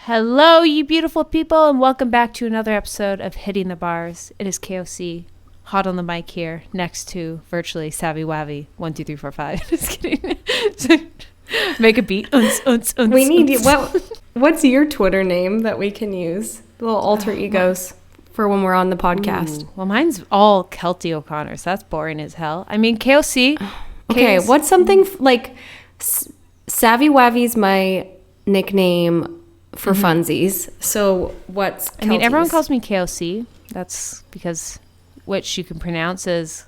Hello, you beautiful people, and welcome back to another episode of Hitting the Bars. It is KOC, hot on the mic here, next to virtually Savvy Wavy, 1, 2, 3, 4, 5. Just kidding. Make a beat. We need what's your Twitter name that we can use? Little alter egos for when we're on the podcast. Ooh, well, mine's all Kelty O'Connor, so that's boring as hell. I mean, KOC. Okay, what's something like Savvy Wavy's my nickname for funsies. So what's Kelty's? I mean, everyone calls me KOC. That's because which you can pronounce as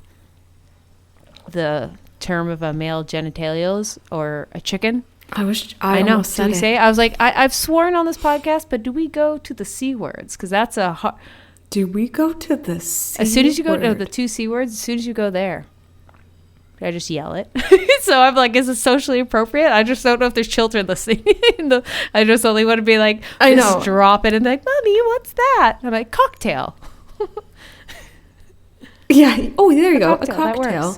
the term of a male genitalials or a chicken. I know. Do we say? I was like, I've sworn on this podcast, but do we go to the C words? Because that's a. Do we go to the C? As soon as you go to the 2 C words, as soon as you go there, I just yell it. So I'm like, is it socially appropriate? I just don't know if there's children listening. I just only want to be like, I know, drop it and be like, Mommy, what's that? I'm like, cocktail. Yeah. Oh, there you go. A cocktail.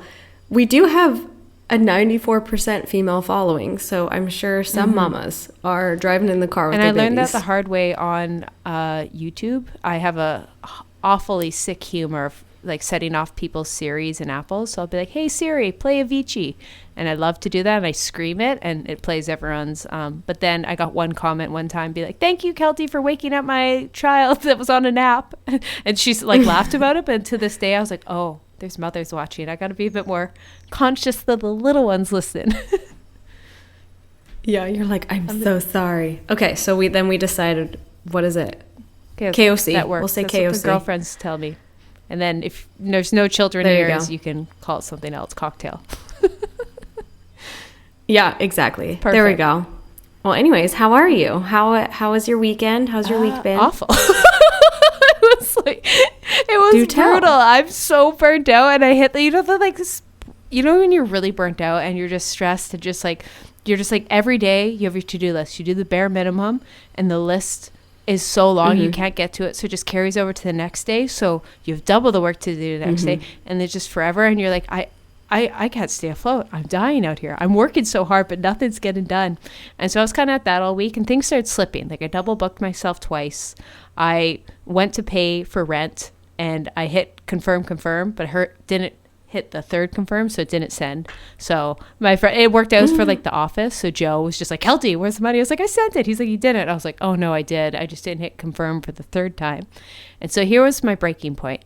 We do have a 94% female following, so I'm sure some mamas are driving in the car with their babies. And I learned that the hard way on YouTube. I have a awfully sick humor of like setting off people's Siris and Apples. So I'll be like, hey Siri, play Avicii. And I love to do that. And I scream it and it plays everyone's. But then I got one comment one time, be like, thank you, Kelty, for waking up my child that was on a nap. And she's like laughed about it. But to this day, I was like, oh, there's mothers watching. I got to be a bit more conscious that the little ones listen. Yeah, you're like, I'm so sorry. Okay, so we decided, what is it? KOC. That works. We'll say That's KOC. What the girlfriends tell me. And then if there's no children here, you can call it something else, cocktail. Yeah, exactly. Perfect. There we go. Well, anyways, how are you? How was your weekend? How's your week been? Awful. It was brutal. I'm so burnt out, and I hit when you're really burnt out and you're just stressed and you're just like every day you have your to-do list. You do the bare minimum, and the list is so long you can't get to it, so it just carries over to the next day, so you have double the work to do the next day, and it's just forever, and you're like, I can't stay afloat. I'm dying out here. I'm working so hard, but nothing's getting done. And so I was kind of at that all week, and things started slipping. Like I double booked myself twice. I went to pay for rent, and I hit confirm, but didn't hit the third confirm, so it didn't send. So my friend, it worked out. It was for like the office, so Joe was just like, Kelty, where's the money? I was like, I sent it. He's like, you didn't. I was like, oh no, I did. I just didn't hit confirm for the third time. And so here was my breaking point.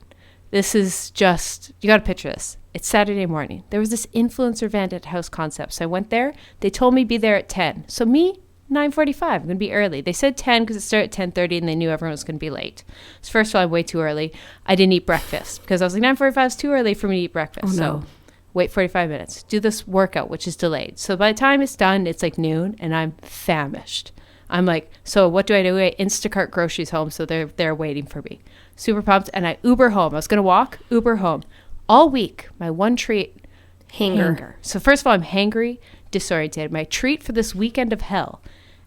This is just, you got to picture this. It's Saturday morning. There was this influencer event at House Concepts. I went there. They told me be there at 10. So me, 9:45. I'm going to be early. They said 10 because it started at 10:30 and they knew everyone was going to be late. So first of all, I'm way too early. I didn't eat breakfast because I was like, 9:45 is too early for me to eat breakfast. Oh, no. So wait 45 minutes. Do this workout, which is delayed. So by the time it's done, it's like noon and I'm famished. I'm like, so what do? I Instacart groceries home, so they're waiting for me. Super pumped, and I Uber home. I was going to walk, Uber home. All week, my one treat, hanger. So first of all, I'm hangry, disoriented. My treat for this weekend of hell,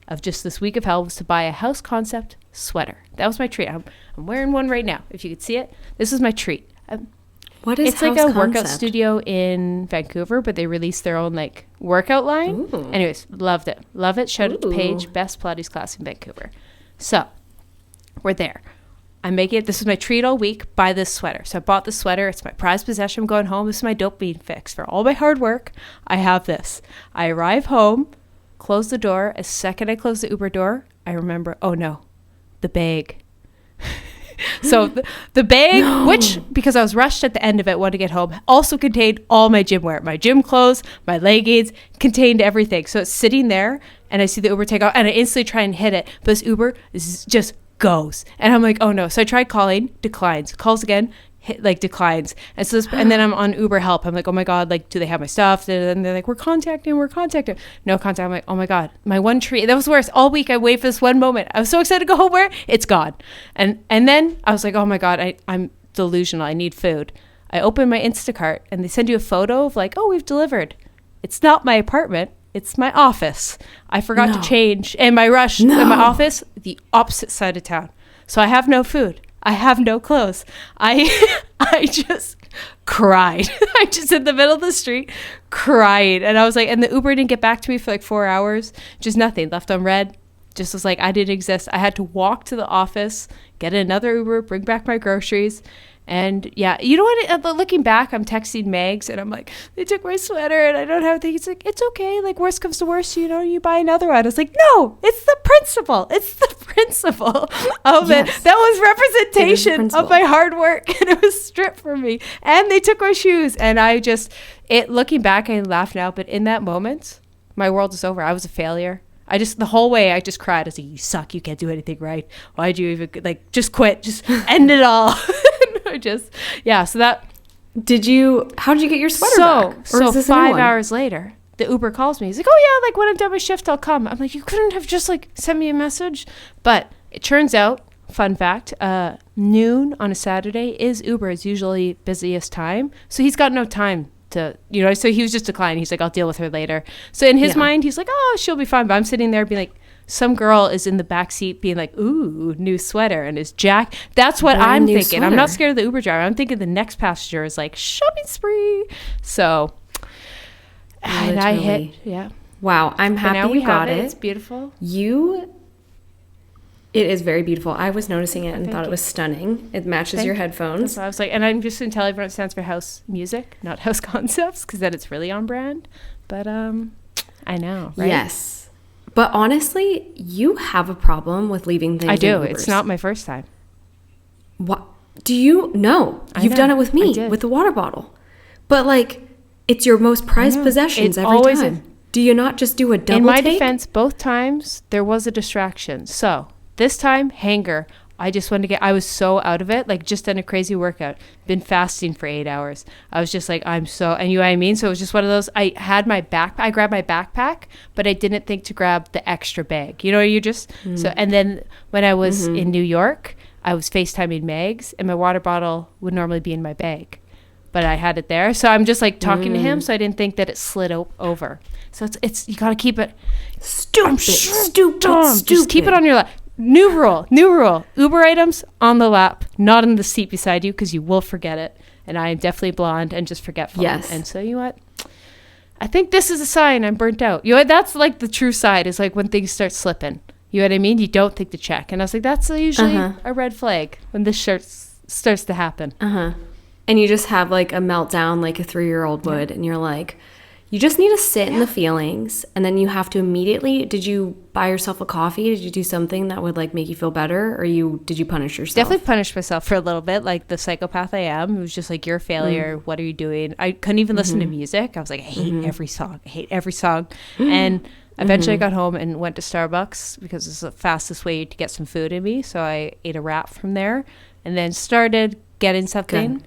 was to buy a House Concept sweater. That was my treat. I'm wearing one right now. If you could see it, this is my treat. What is it's House like a Concept? Workout studio in Vancouver, but they released their own like workout line. Ooh. Anyways, loved it. Love it. Shout out to Paige, best Pilates class in Vancouver. So we're there. I'm making it. This is my treat all week. Buy this sweater. So I bought this sweater. It's my prized possession. I'm going home. This is my dopamine fix for all my hard work. I have this. I arrive home, close the door. As second I close the Uber door, I remember, oh no, the bag. So the bag, which, because I was rushed at the end of it, wanted to get home, also contained all my gym wear. My gym clothes, my leggings, contained everything. So it's sitting there, and I see the Uber take off, and I instantly try and hit it. But this Uber is just goes. And I'm like, oh no. So I tried calling, declines. Calls again, declines. And so and then I'm on Uber help. I'm like, oh my God, like, do they have my stuff? And they're like, we're contacting. No contact. I'm like, oh my God, my one treat. That was worse. All week I wait for this one moment. I was so excited to go home. Where? It's gone. And then I was like, oh my God, I'm delusional. I need food. I open my Instacart and they send you a photo of like, oh, we've delivered. It's not my apartment. It's my office. I forgot to change. And my rush in my office, the opposite side of town. So I have no food. I have no clothes. I just cried. I just in the middle of the street cried. And I was like, and the Uber didn't get back to me for like 4 hours. Just nothing. Left on red. just was like, I didn't exist. I had to walk to the office, get another Uber, bring back my groceries. And yeah, you know what? Looking back, I'm texting Megs and I'm like, they took my sweater and I don't have anything. It's like, it's okay. Like, worst comes to worst, you know, you buy another one. I was like, no, it's the principle. It's the principle of it. That was representation of my hard work, and it was stripped from me. And they took my shoes. And looking back, I laugh now, but in that moment, my world is over. I was a failure. The whole way I just cried. I was like, you suck. You can't do anything right. Why'd you even, like, just quit, just end it all. So that. How did you get your sweater back? So 5 hours later, the Uber calls me. He's like, oh yeah, like when I'm done my shift, I'll come. I'm like, you couldn't have just like sent me a message? But it turns out, fun fact, noon on a Saturday is Uber's usually busiest time. So he's got no time to, you know, so he was just declining. He's like, I'll deal with her later. So in his mind, he's like, oh, she'll be fine. But I'm sitting there being like, some girl is in the back seat being like, ooh, new sweater and his jack. That's what I'm thinking. Sweater. I'm not scared of the Uber driver. I'm thinking the next passenger is like, shopping spree. So, literally. And I hit, Wow, I'm happy now you got it. It's beautiful. It is very beautiful. I was noticing it and thought it was stunning. It matches your headphones. So I was like, and I'm just going to tell everyone it stands for house music, not house concepts, because then it's really on brand. But I know, right? Yes. But honestly, you have a problem with leaving things. I do. It's not my first time. What? Do you? No. You've done it with me, with the water bottle. But like, it's your most prized possessions every time. Do you not just do a double take? In my defense, both times, there was a distraction. So this time, hanger. I just wanted to I was so out of it, like just done a crazy workout, been fasting for 8 hours. I was just like, and you know what I mean? So it was just one of those, I grabbed my backpack, but I didn't think to grab the extra bag. You know, and then when I was in New York, I was FaceTiming Megs and my water bottle would normally be in my bag, but I had it there. So I'm just like talking to him. So I didn't think that it slid over. So it's, you got to keep it. Stupid. Just keep it on your lap. New rule. Uber items on the lap, not in the seat beside you, because you will forget it. And I am definitely blonde and just forgetful. Yes. And so, you know what? I think this is a sign I'm burnt out. You know what? That's like the true side, is like when things start slipping. You know what I mean? You don't think to check. And I was like, that's usually a red flag when this starts to happen. And you just have like a meltdown like a 3-year-old would. And you're like, you just need to sit in the feelings, and then you have to immediately. Did you buy yourself a coffee? Did you do something that would like make you feel better, or did you punish yourself? Definitely punished myself for a little bit, like the psychopath I am. It was just like, you're a failure. What are you doing? I couldn't even listen to music. I was like, I hate every song. And eventually I got home and went to Starbucks because it's the fastest way to get some food in me. So I ate a wrap from there, and then started getting something. Good.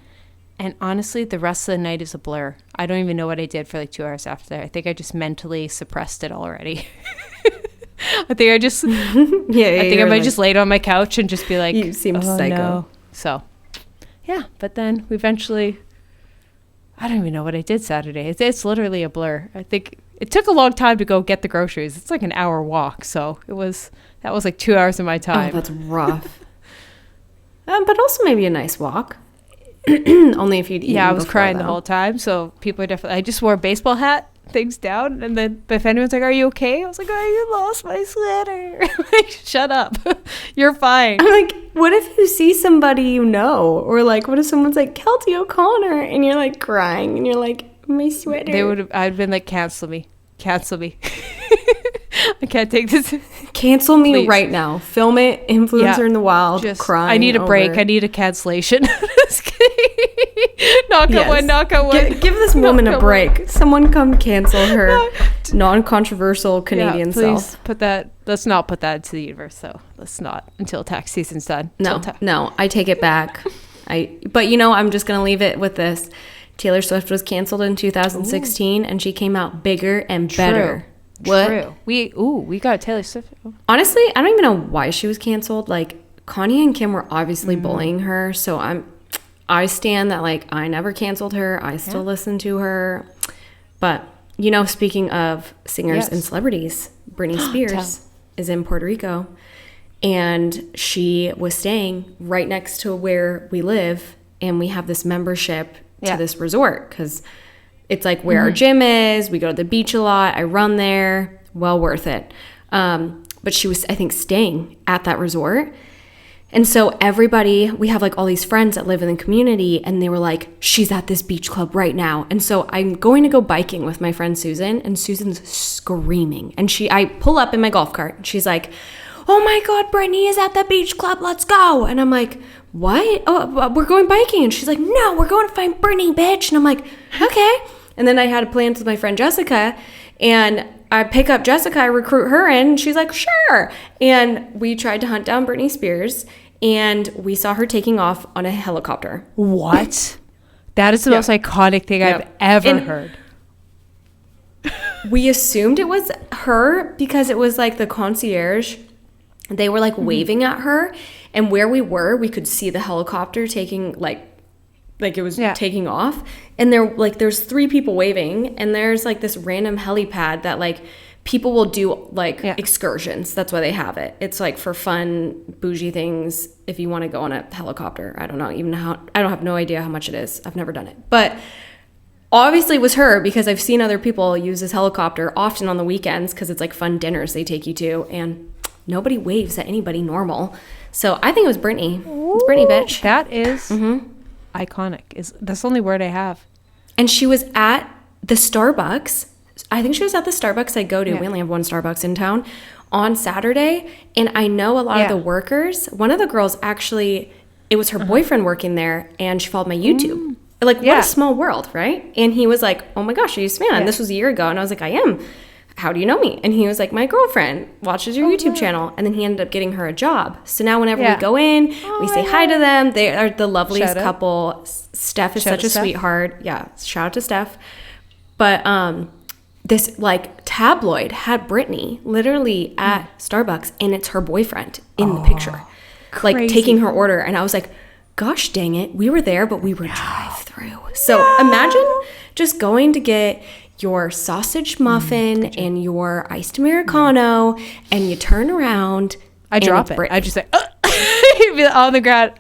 And honestly, the rest of the night is a blur. I don't even know what I did for like 2 hours after that. I think I just mentally suppressed it already. I think I just, I might just lay on my couch and just be like, you seem psycho. No. So, yeah. But then we eventually, I don't even know what I did Saturday. It's literally a blur. I think it took a long time to go get the groceries. It's like an hour walk. So that was like 2 hours of my time. Oh, that's rough. But also maybe a nice walk. Only if you'd eaten. I was crying the whole time. So people are definitely. I just wore a baseball hat, things down, and then if anyone's like, "Are you okay?" I was like, "Oh, you lost my sweater." Like, shut up, you're fine. I'm like, what if you see somebody you know, or like, what if someone's like Kelty O'Connor, and you're like crying, and you're like, my sweater. They would have. I'd been like, cancel me. I can't take this. Cancel me Please. Right now. Film it. Influencer in the wild. Just crying. I need a break. I need a cancellation. Just kidding. Knock on wood. Give this woman a break. Someone come cancel her non-controversial Canadian self. Let's not put that into the universe, though. Let's not until tax season's done. No, I take it back. But I'm just gonna leave it with this. Taylor Swift was canceled in 2016, and she came out bigger and better. What? True. We got Taylor Swift. Honestly, I don't even know why she was canceled. Like, Kanye and Kim were obviously bullying her, so I stand that, like, I never canceled her. I still listen to her. But, speaking of singers and celebrities, Britney Spears is in Puerto Rico, and she was staying right next to where we live, and we have this membership to this resort, because it's like where our gym is. We go to the beach a lot. I run there. Well worth it. but she was, I think, staying at that resort. And so everybody, we have like all these friends that live in the community, and they were like, she's at this beach club right now. And so I'm going to go biking with my friend Susan, and Susan's screaming. And I pull up in my golf cart, and she's like, oh my God, Britney is at the beach club, let's go. And I'm like, what? Oh, we're going biking. And she's like, no, we're going to find Britney, bitch. And I'm like, okay. And then I had plans with my friend Jessica, and I pick up Jessica, I recruit her in, and she's like, sure. And we tried to hunt down Britney Spears, and we saw her taking off on a helicopter. What? That is the most iconic thing I've ever heard. We assumed it was her because it was like the concierge. They were like waving at her, and where we were, we could see the helicopter taking like it was taking off. And there's 3 people waving, and there's like this random helipad that like people will do like excursions. That's why they have it. It's like for fun, bougie things. If you want to go on a helicopter, I don't know even how, I don't have no idea how much it is. I've never done it, but obviously it was her because I've seen other people use this helicopter often on the weekends because it's like fun dinners they take you to, and nobody waves at anybody normal. So I think it was Britney. It's Britney, bitch. That is iconic. That's the only word I have. And she was at the Starbucks. I think she was at the Starbucks I go to. We only have one Starbucks in town on Saturday. And I know a lot of the workers. One of the girls actually, it was her boyfriend working there, and she followed my YouTube. Like, what a small world, right? And he was like, oh my gosh, are you a fan? And this was a year ago. And I was like, I am. How do you know me? And he was like, my girlfriend watches your YouTube channel. And then he ended up geting her a job. So now whenever we go in, we say hi to them. They are the loveliest couple. Steph is such a sweetheart. Yeah, shout out to Steph. But this like tabloid had Britney literally at Starbucks, and it's her boyfriend in the picture. Crazy. Like taking her order. And I was like, gosh dang it, we were there, but we were drive-through. So imagine just going to get your sausage muffin and your iced Americano, and you turn around. I drop it. I just say, you'd be on the ground.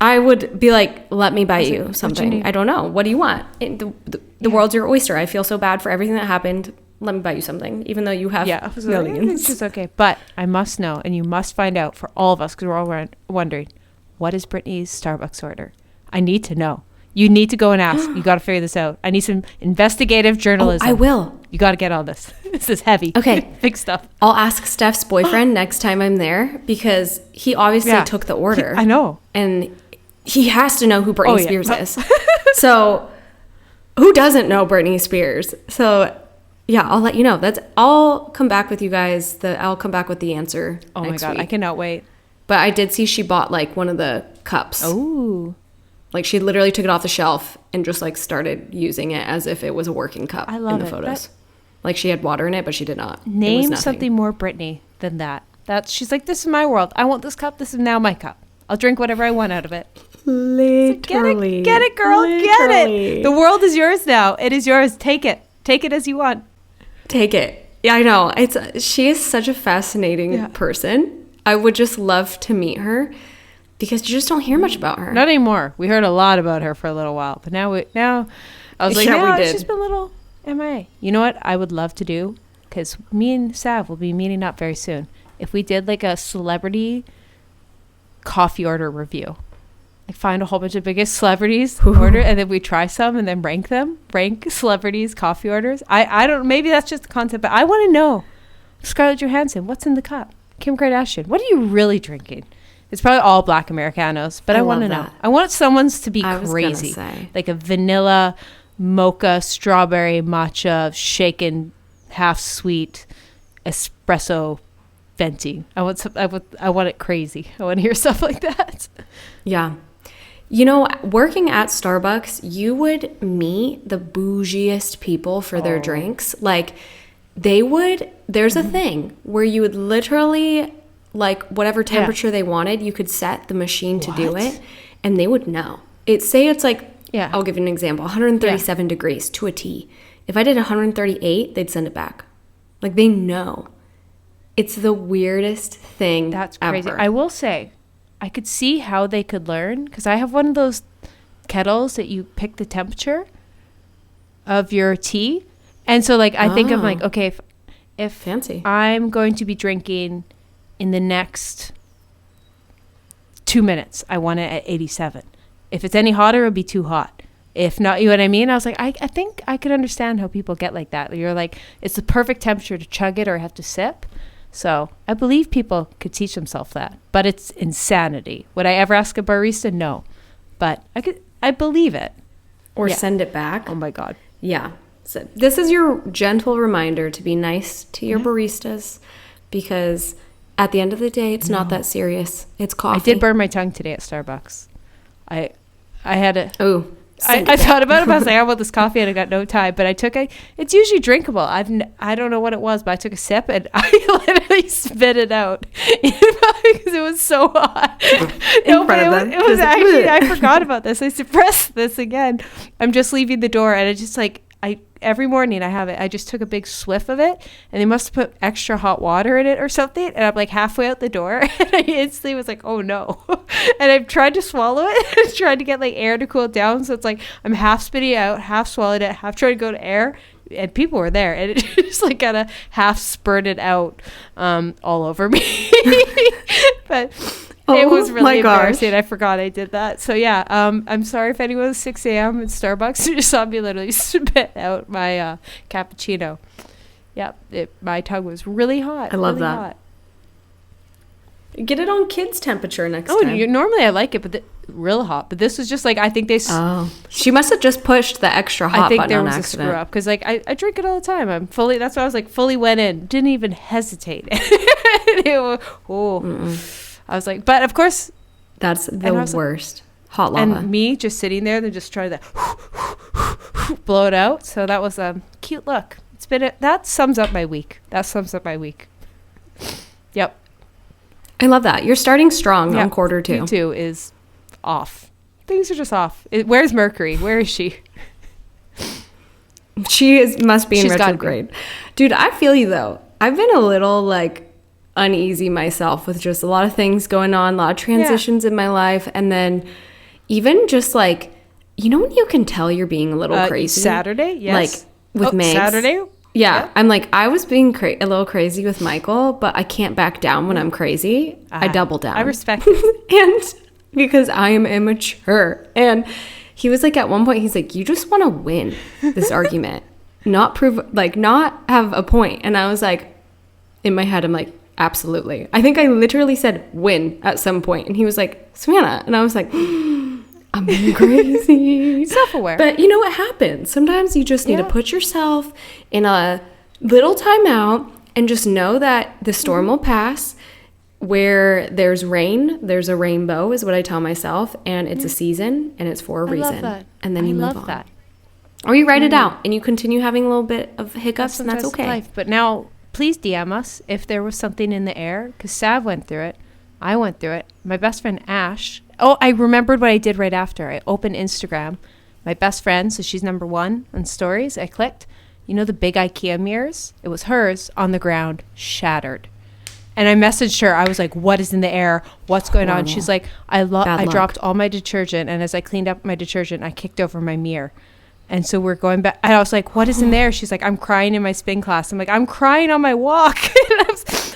I would be like, let me buy you something. I don't know. What do you want? The world's your oyster. I feel so bad for everything that happened. Let me buy you something, even though you have millions. It's okay. But I must know, and you must find out for all of us, because we're all wondering, what is Britney's Starbucks order? I need to know. You need to go and ask. You got to figure this out. I need some investigative journalism. I will. You got to get all this. This is heavy. Okay. Big stuff. I'll ask Steph's boyfriend next time I'm there, because he obviously took the order. I know. And he has to know who Britney Spears is. So who doesn't know Britney Spears? So yeah, I'll let you know. I'll come back with you guys. I'll come back with the answer next week. I cannot wait. But I did see she bought like one of the cups. Oh. Like she literally took it off the shelf and just like started using it as if it was a working cup. I love in the photos. Like she had water in it, but she did not. Name something more Britney than that. She's like, this is my world. I want this cup. This is now my cup. I'll drink whatever I want out of it. Literally. So get it, girl. Literally. Get it. The world is yours now. It is yours. Take it. Take it as you want. Take it. Yeah, I know. She is such a fascinating person. I would just love to meet her, because you just don't hear much about her. Not anymore. We heard a lot about her for a little while, but now I was like, she's been a little MIA. You know what I would love to do? Because me and Sav will be meeting up very soon. If we did like a celebrity coffee order review, like find a whole bunch of biggest celebrities order, and then we try some and then rank celebrities' coffee orders. I don't. Maybe that's just the concept, but I want to know. Scarlett Johansson, what's in the cup? Kim Kardashian, what are you really drinking? It's probably all black Americanos, but I want to know. I want someone's to be crazy. Like a vanilla, mocha, strawberry, matcha, shaken, half sweet, espresso, venti. I want it crazy. I want to hear stuff like that. Yeah. You know, working at Starbucks, you would meet the bougiest people for their drinks. Like there's a thing where you would literally, like whatever temperature they wanted, you could set the machine to do it, and they would know. It's like, I'll give you an example, 137 degrees to a T. If I did 138, they'd send it back. Like they know. It's the weirdest thing. That's crazy. Ever. I will say, I could see how they could learn, because I have one of those kettles that you pick the temperature of your tea. And so like I think I'm like, okay, if fancy, I'm going to be drinking in the next 2 minutes, I want it at 87. If it's any hotter, it'll be too hot. If not, you know what I mean? I was like, I think I could understand how people get like that. You're like, it's the perfect temperature to chug it or have to sip. So I believe people could teach themselves that, but it's insanity. Would I ever ask a barista? No, but I believe it. Or send it back. Oh my God. Yeah. So this is your gentle reminder to be nice to your baristas, because at the end of the day, it's not that serious. It's coffee. I did burn my tongue today at Starbucks. I had a... Oh, I thought about it, but I was like, I want this coffee, and I got no time. But I took it's usually drinkable. I don't know what it was, but I took a sip, and I literally spit it out because it was so hot. It was actually, I forgot about this. I suppressed this again. I'm just leaving the door, and I just every morning I have it. I just took a big swiff of it, and they must have put extra hot water in it or something. And I'm like halfway out the door, and I instantly was like, oh no. And I've tried to swallow it. I tried to get like air to cool it down. So it's like I'm half spitting it out, half swallowed it, half trying to go to air. And people were there, and it just like kind of half spurted out all over me. But it was really embarrassing. I forgot I did that. So yeah, I'm sorry if anyone was 6 a.m. at Starbucks who just saw me literally spit out my cappuccino. Yep, my tongue was really hot. I love really that. Hot. Get it on kids' temperature next time. Normally I like it, but real hot. But this was just like, I think they... She must have just pushed the extra hot button on accident. I think there was a screw up. Because like, I drink it all the time. That's why I was like, fully went in. Didn't even hesitate. I was like, but of course... That's the worst. Hot lava. And me just sitting there, they're just trying to blow it out. So that was a cute look. That sums up my week. Yep. I love that. You're starting strong on quarter two. Q2 is off. Things are just off. Where's Mercury? Where is she? Must be in retrograde. Dude, I feel you though. I've been a little like uneasy myself with just a lot of things going on, a lot of transitions in my life. And then even just like, when you can tell you're being a little crazy? Saturday? Yes. Like with Megs. Saturday? Yeah, I'm like, I was being a little crazy with Michael, but I can't back down when I'm crazy. I double down. I respect it. And because I am immature. And he was like, at one point, he's like, you just want to win this argument, not have a point. And I was like, in my head, I'm like, absolutely. I think I literally said win at some point. And he was like, Savannah. And I was like, I'm being crazy. Self-aware. But you know what happens? Sometimes you just need to put yourself in a little timeout and just know that the storm will pass. Where there's rain, there's a rainbow is what I tell myself. And it's a season and it's for a reason. Love that. And then you move on. That. Or you write it out and you continue having a little bit of hiccups and that's okay. Life. But now please DM us if there was something in the air. Because Sav went through it. I went through it. My best friend Ash... Oh, I remembered what I did right after. I opened Instagram. My best friend, so she's number 1 on stories. I clicked. The big IKEA mirrors? It was hers on the ground, shattered. And I messaged her. I was like, what is in the air? What's going on? She's like, I dropped all my detergent. And as I cleaned up my detergent, I kicked over my mirror. And so we're going back. And I was like, what is in there? She's like, I'm crying in my spin class. I'm like, I'm crying on my walk.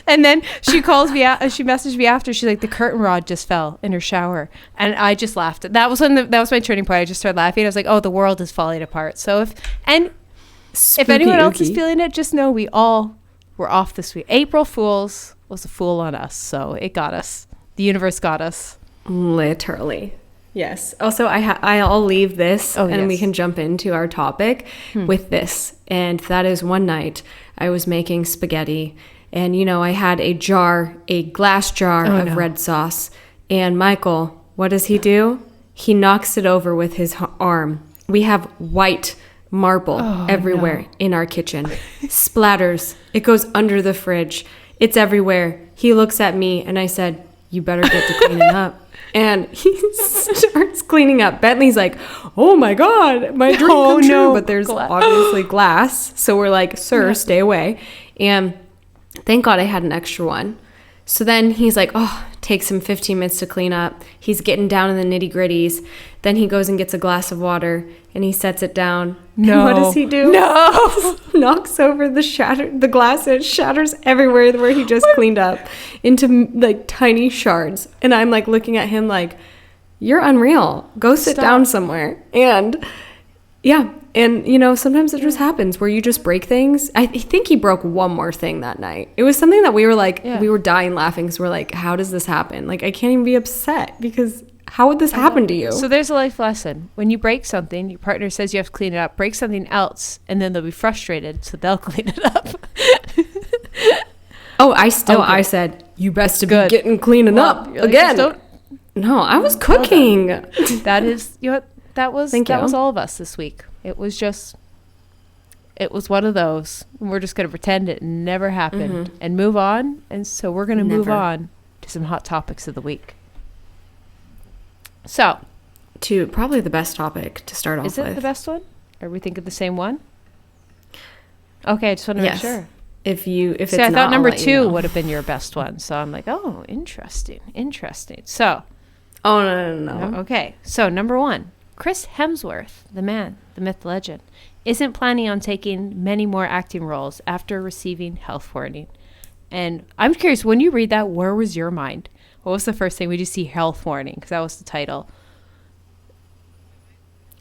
And then she calls me out. She messaged me after. She's like, the curtain rod just fell in her shower. And I just laughed. That was my turning point. I just started laughing. I was like, oh, the world is falling apart. So if anyone else is feeling it, just know we all were off this week. April Fool's was a fool on us. So it got us. The universe got us. Literally. Yes. Also, I'll leave this and we can jump into our topic with this. And that is one night I was making spaghetti and, I had a glass jar of red sauce. And Michael, what does he do? He knocks it over with his arm. We have white marble everywhere in our kitchen. Splatters. It goes under the fridge. It's everywhere. He looks at me and I said, you better get to cleaning up. And he starts cleaning up. Bentley's like, oh my God, my dream come true. But there's obviously glass. So we're like, sir, stay away. And thank God I had an extra one. So then he's like, oh, takes him 15 minutes to clean up. He's getting down in the nitty gritties. Then he goes and gets a glass of water and he sets it down. No. And what does he do? No. Knocks over the glass and it shatters everywhere where he just cleaned up into like tiny shards. And I'm like looking at him like, you're unreal. Go sit down somewhere. And yeah. And, you know, sometimes it just happens where you just break things. I think he broke one more thing that night. It was something that we were like, we were dying laughing because we're like, how does this happen? Like, I can't even be upset because how would this happen to you? So there's a life lesson. When you break something, your partner says you have to clean it up. Break something else, and then they'll be frustrated, so they'll clean it up. I said, you best to be getting cleaning up again. No, I was cooking. That is, you know what? That was all of us this week. It was one of those. We're just going to pretend it never happened and move on. And so we're going to move on to some hot topics of the week. So, to probably the best topic to start off with. Is it the best one? Are we thinking the same one? Okay, I just want to make sure. If it's I thought number 2 you know. would have been your best one. So I'm like, oh, interesting. So. Oh, no. Okay, so number 1. Chris Hemsworth, the man, the myth, the legend, isn't planning on taking many more acting roles after receiving health warning. And I'm curious, when you read that, where was your mind? What was the first thing? We just see health warning because that was the title.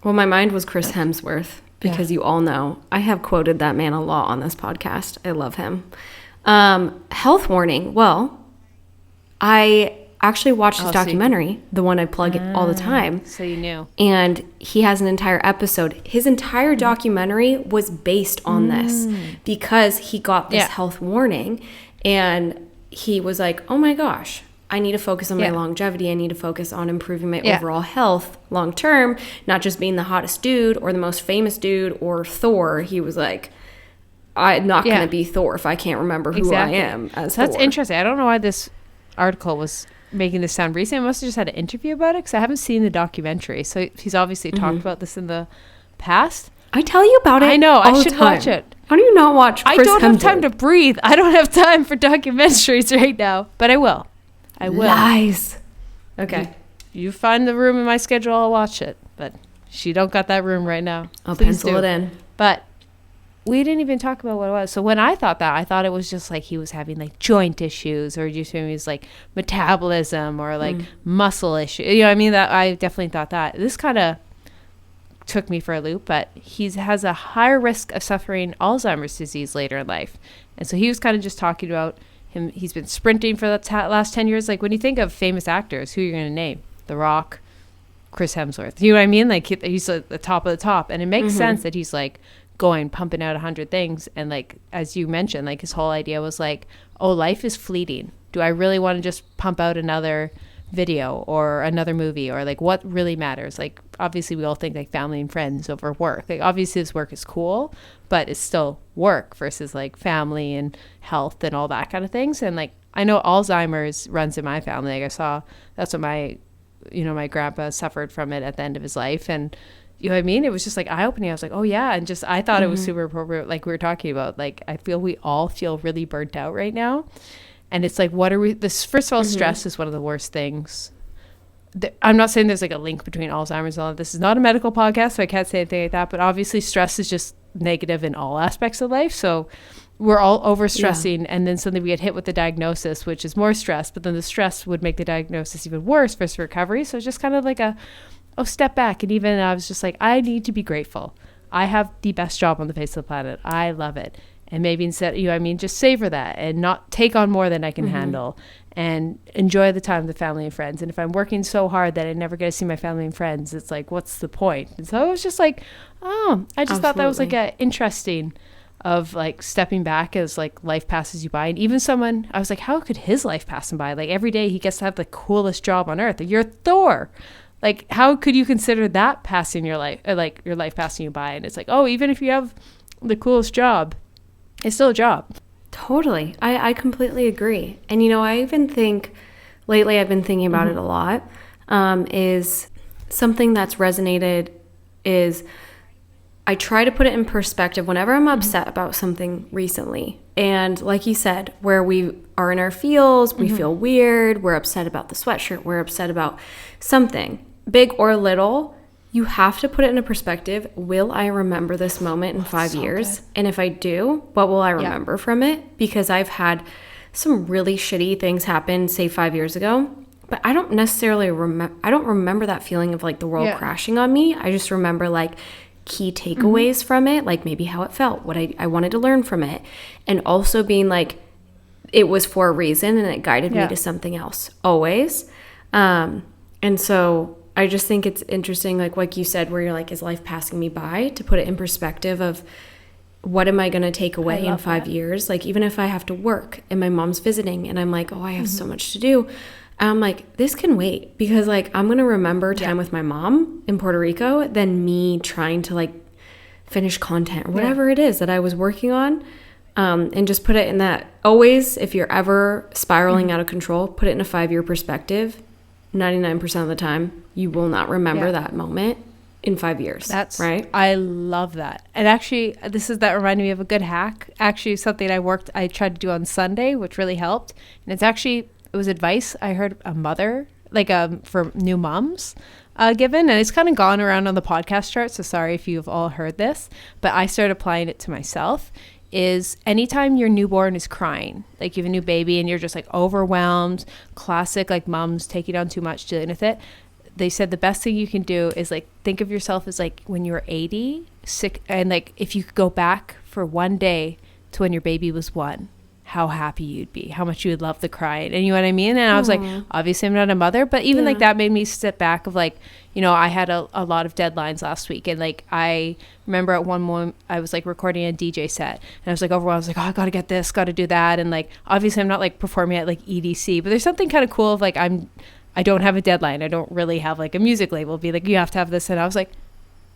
Well, my mind was Chris Hemsworth because you all know I have quoted that man a lot on this podcast. I love him. Health warning. Well, I actually watched his documentary, the one I plug all the time. So you knew. And he has an entire episode. His entire documentary was based on this because he got this health warning and he was like, oh my gosh, I need to focus on my longevity. I need to focus on improving my overall health long term, not just being the hottest dude or the most famous dude or Thor. He was like, I'm not going to be Thor if I can't remember who I am as Thor. That's interesting. I don't know why this article was making this sound recent. I must have just had an interview about it because I haven't seen the documentary. So he's obviously talked about this in the past. I tell you about it. I know. I should watch it. How do you not watch Chris I don't have Hemsworth? time to breathe. I don't have time for documentaries right now, but I will. Lies. Okay. You find the room in my schedule, I'll watch it. But she don't got that room right now. I'll pencil it in. But we didn't even talk about what it was. So when I thought that, I thought it was just like he was having like joint issues or just maybe was like metabolism or like muscle issues. You know what I mean? That I definitely thought that. This kind of took me for a loop, but he has a higher risk of suffering Alzheimer's disease later in life. And so he was kind of just talking about him. He's been sprinting for the last 10 years. Like when you think of famous actors, who you're going to name? The Rock, Chris Hemsworth. You know what I mean? Like he's at the top of the top. And it makes sense that he's like pumping out 100 things. And like, as you mentioned, like his whole idea was like, oh, life is fleeting. Do I really want to just pump out another video or another movie or like what really matters? Like obviously we all think like family and friends over work. Like obviously his work is cool, but it's still work versus like family and health and all that kind of things. And like I know Alzheimer's runs in my family. Like I saw that's what my grandpa suffered from it at the end of his life. And you know what I mean? It was just like eye-opening. I was like, oh yeah. And just I thought it was super appropriate. Like we were talking about, like I feel we all feel really burnt out right now. And it's like, what are we, this, first of all, stress is one of the worst things. I'm not saying there's like a link between Alzheimer's and all of this. Is not a medical podcast, so I can't say anything like that. But obviously stress is just negative in all aspects of life. So we're all overstressing. And then suddenly we get hit with the diagnosis, which is more stress. But then the stress would make the diagnosis even worse versus recovery. So it's just kind of like step back. And even I was just like, I need to be grateful. I have the best job on the face of the planet. I love it. And maybe instead, just savor that and not take on more than I can handle and enjoy the time with the family and friends. And if I'm working so hard that I never get to see my family and friends, it's like, what's the point? And so it was just like, I just thought that was like a interesting of like stepping back as like life passes you by. And even someone, I was like, how could his life pass him by? Like every day he gets to have the coolest job on earth. Like, you're Thor. Like, how could you consider that passing your life, like your life passing you by? And it's like, oh, even if you have the coolest job, it's still a job. Totally. I completely agree. And, I even think lately I've been thinking about it a lot, is something that's resonated is I try to put it in perspective whenever I'm upset about something recently And like you said, where we are in our feels, we feel weird, we're upset about the sweatshirt, we're upset about something, big or little, you have to put it in a perspective. Will I remember this moment in 5 years? Good. And if I do, what will I remember from it? Because I've had some really shitty things happen, say 5 years ago, but I don't necessarily remember that feeling of like the world crashing on me. I just remember like key takeaways from it, like maybe how it felt, what I wanted to learn from it, and also being like, it was for a reason and it guided me to something else always. And so I just think it's interesting, like you said, where you're like, is life passing me by? To put it in perspective of what am I going to take away in 5 years? Like, even if I have to work and my mom's visiting and I'm like, oh, I have so much to do. I'm like, this can wait, because like I'm going to remember time with my mom in Puerto Rico than me trying to like finish content or whatever it is that I was working on. And just put it in that, always, if you're ever spiraling out of control, put it in a 5-year perspective. 99% of the time, you will not remember that moment in 5 years. That's right. I love that. And actually, that reminded me of a good hack. Actually, something I tried to do on Sunday, which really helped. And it was advice I heard a mother, like for new moms, given. And it's kind of gone around on the podcast chart. So sorry if you've all heard this, but I started applying it to myself. Is anytime your newborn is crying, like you have a new baby and you're just like overwhelmed, classic like mom's taking on too much, dealing with it. They said the best thing you can do is like think of yourself as like when you were 80, sick, and like if you could go back for one day to when your baby was 1, how happy you'd be, how much you would love the crying. And you know what I mean? And I was like, obviously I'm not a mother, but even like that made me step back of like, you know, I had a lot of deadlines last week. And like, I remember at one moment I was like recording a DJ set and I was like overwhelmed. I was like, oh, I got to get this, got to do that. And like, obviously I'm not like performing at like EDC, but there's something kind of cool of like, I don't have a deadline. I don't really have like a music label be like, you have to have this. And I was like,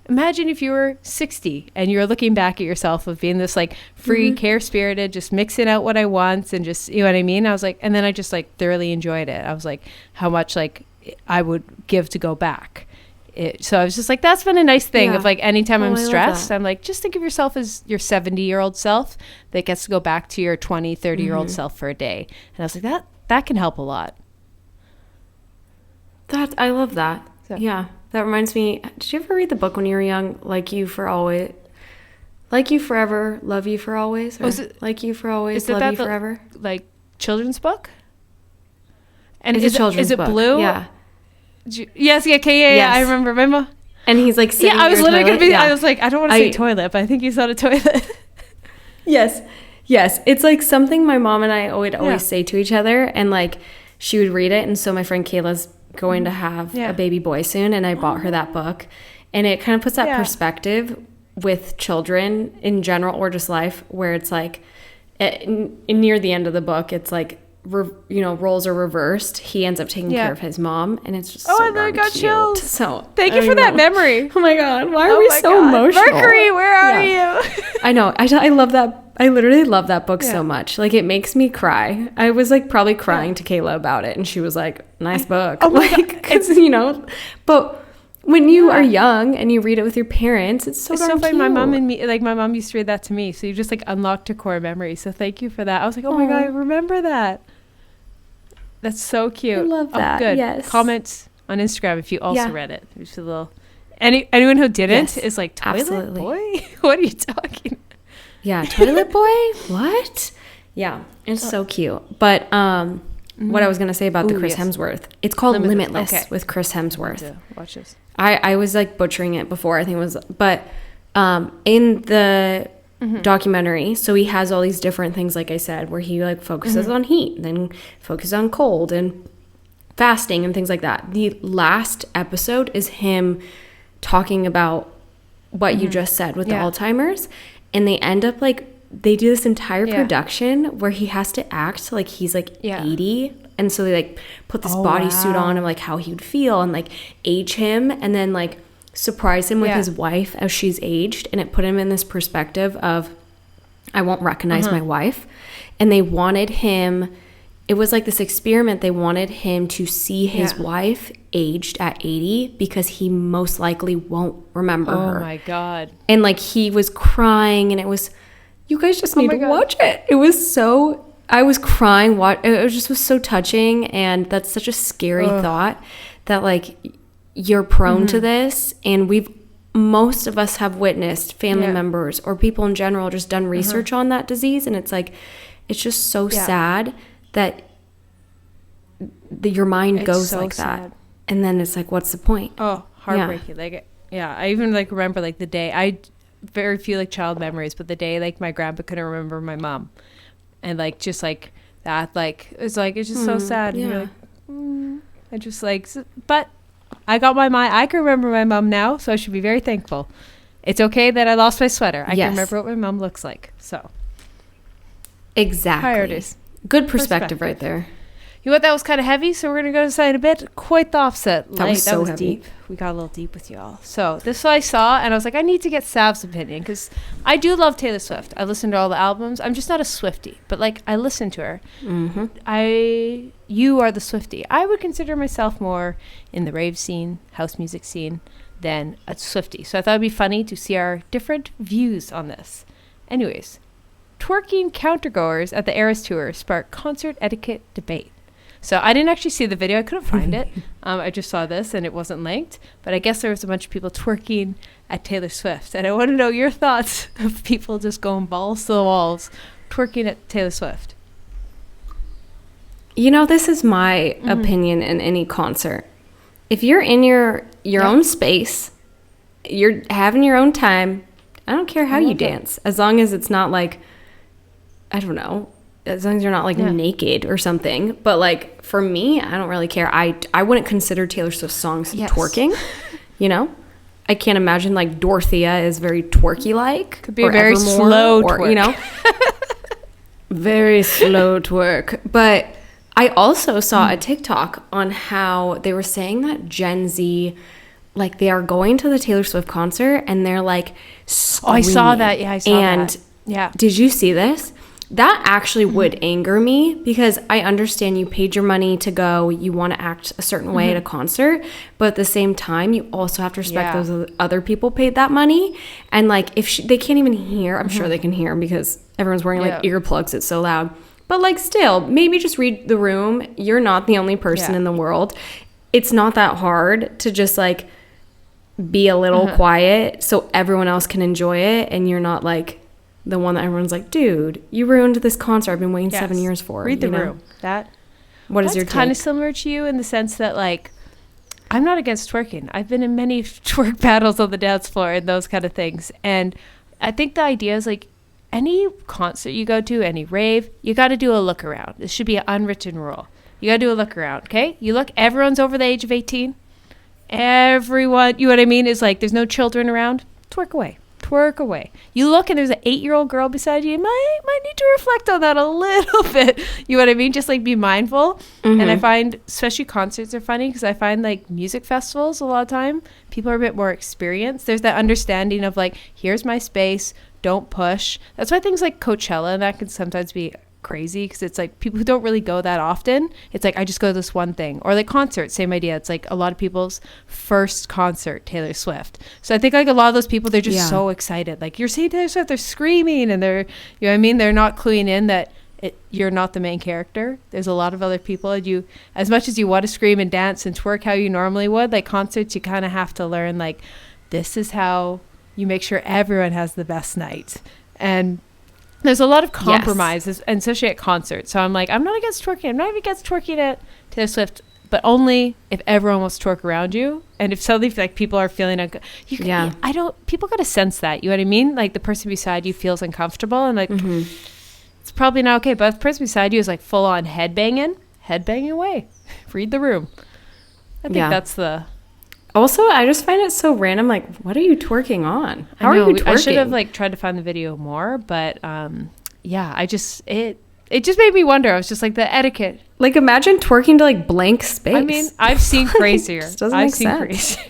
imagine if you were 60 and you're looking back at yourself of being this like free, care spirited, just mixing out what I want and just, you know what I mean? I was like, and then I just like thoroughly enjoyed it. I was like, how much like I would give to go back. So I was just like, that's been a nice thing of like, anytime I'm stressed, I'm like, just think of yourself as your 70-year-old self that gets to go back to your 20, 30-year-old self for a day. And I was like, that can help a lot. I love that. So. Yeah. That reminds me, did you ever read the book when you were young? Like You for Always, Like You Forever, Love You for Always? Or Like You for Always, Love You Forever? Like children's book? And it's a children's book. Is it blue? Yeah. Yes, yeah, I remember. And he's like sitting I was literally going to be, I was like, I don't want to say toilet, but I think you said a toilet. Yes. It's like something my mom and I would always say to each other. And like, she would read it. And so my friend Kayla's going to have a baby boy soon, and I bought her that book, and it kind of puts that perspective with children in general or just life, where it's like near the end of the book, it's like roles are reversed. He ends up taking care of his mom, and it's just so darn cute. Chills. So thank you for that memory. Oh my god, why are we so emotional? Mercury, where are you? I know. I love that. I literally love that book so much. Like, it makes me cry. I was like probably crying to Kayla about it, and she was like, nice book. Oh my god. It's, but when you are young and you read it with your parents, it's so darn cute. My mom used to read that to me, so you just like unlocked a core memory. So thank you for that. I was like, oh my god, I remember that. That's so cute. I love that. Good. Yes. Comment on Instagram if you also read it. There's a little. Anyone who didn't is like, toilet absolutely. Boy? What are you talking about? Yeah, toilet boy? What? Yeah, it's so cute. But what I was going to say about the Chris Hemsworth, it's called Limitless with Chris Hemsworth. Watch this. I was like butchering it before, I think it was, but in the documentary, so he has all these different things, like I said, where he like focuses on heat, then focuses on cold and fasting and things like that. The last episode is him talking about what you just said with the Alzheimer's. And they end up like, they do this entire production where he has to act like he's like 80. And so they like put this bodysuit on of like how he would feel and like age him and then like surprise him with his wife as she's aged. And it put him in this perspective of, I won't recognize my wife. And they wanted him, it was like this experiment. They wanted him to see his wife aged at 80 because he most likely won't remember her. Oh my god. And like he was crying, and it was You guys just need to watch it. It was so... I was crying. It just was so touching, and that's such a scary thought that, like, you're prone to this, and most of us have witnessed family members or people in general just done research on that disease, and it's like, it's just so sad that your mind goes so like that. Sad. And then it's like, what's the point? Oh, heartbreaking. Like, I even like remember like the day, I very few like child memories, but the day like my grandpa couldn't remember my mom, and like just like that, like it's just so sad. And you're like, I just like, but I got I can remember my mom now, so I should be very thankful. It's okay that I lost my sweater. I can remember what my mom looks like. So exactly, priorities. Good perspective right there. You know what? That was kind of heavy, so we're going to go inside a bit. Quite the opposite. That was so heavy. Deep. We got a little deep with y'all. So this is what I saw, and I was like, I need to get Sav's opinion, because I do love Taylor Swift. I listen to all the albums. I'm just not a Swiftie, but like I listen to her. Mm-hmm. You are the Swiftie. I would consider myself more in the rave scene, house music scene, than a Swiftie. So I thought it'd be funny to see our different views on this. Anyways, twerking countergoers at the Eras Tour sparked concert etiquette debate. So I didn't actually see the video. I couldn't find it. I just saw this and it wasn't linked. But I guess there was a bunch of people twerking at Taylor Swift. And I want to know your thoughts of people just going balls to the walls twerking at Taylor Swift. You know, this is my opinion in any concert. If you're in your own space, you're having your own time, I don't care how you dance. As long as it's not like, I don't know, as long as you're not like naked or something. But like for me, I don't really care. I wouldn't consider Taylor Swift songs twerking, you know? I can't imagine like Dorothea is very twerky like. Could be a very slow twerk. You know? Very slow twerk. But I also saw a TikTok on how they were saying that Gen Z, like they are going to the Taylor Swift concert and they're like screaming. Oh, I saw that. Yeah, I saw that. Yeah. Did you see this? That actually would anger me, because I understand you paid your money to go, you want to act a certain way at a concert, but at the same time, you also have to respect those other people paid that money. And like, if they can't even hear, I'm sure they can hear because everyone's wearing like earplugs, it's so loud. But like still, maybe just read the room. You're not the only person in the world. It's not that hard to just like be a little quiet so everyone else can enjoy it, and you're not like the one that everyone's like, dude, you ruined this concert I've been waiting 7 years for. Read the room. What is your take? Kind of similar to you in the sense that like, I'm not against twerking. I've been in many twerk battles on the dance floor and those kind of things. And I think the idea is like, any concert you go to, any rave, you got to do a look around. This should be an unwritten rule. You got to do a look around, okay? You look, everyone's over the age of 18. Everyone, you know what I mean? Is like, there's no children around. Twerk away. Twerk away. You look and there's an 8-year-old girl beside you. You might need to reflect on that a little bit. You know what I mean? Just like be mindful. And I find, especially concerts are funny, because I find like music festivals a lot of time, people are a bit more experienced. There's that understanding of like, here's my space, don't push. That's why things like Coachella and that can sometimes be crazy, because it's like people who don't really go that often, it's like I just go to this one thing. Or like concerts, same idea. It's like a lot of people's first concert, Taylor Swift. So I think like a lot of those people, they're just so excited. Like you're seeing Taylor Swift, they're screaming and they're, you know what I mean? They're not cluing in that you're not the main character. There's a lot of other people, and you, as much as you want to scream and dance and twerk how you normally would, like concerts, you kind of have to learn like, this is how you make sure everyone has the best night. And there's a lot of compromises, and especially at concerts. So I'm like, I'm not against twerking. I'm not even against twerking at Taylor Swift, but only if everyone wants to twerk around you. And if suddenly like people are feeling, people got to sense that, you know what I mean? Like the person beside you feels uncomfortable, and like, it's probably not okay. But if the person beside you is like full on headbanging away. Read the room. I think that's the... Also, I just find it so random. Like, what are you twerking on? How are you twerking? I should have like tried to find the video more, but it just made me wonder. I was just like, the etiquette. Like, imagine twerking to like blank space. I mean, I've seen crazier. I've seen crazier.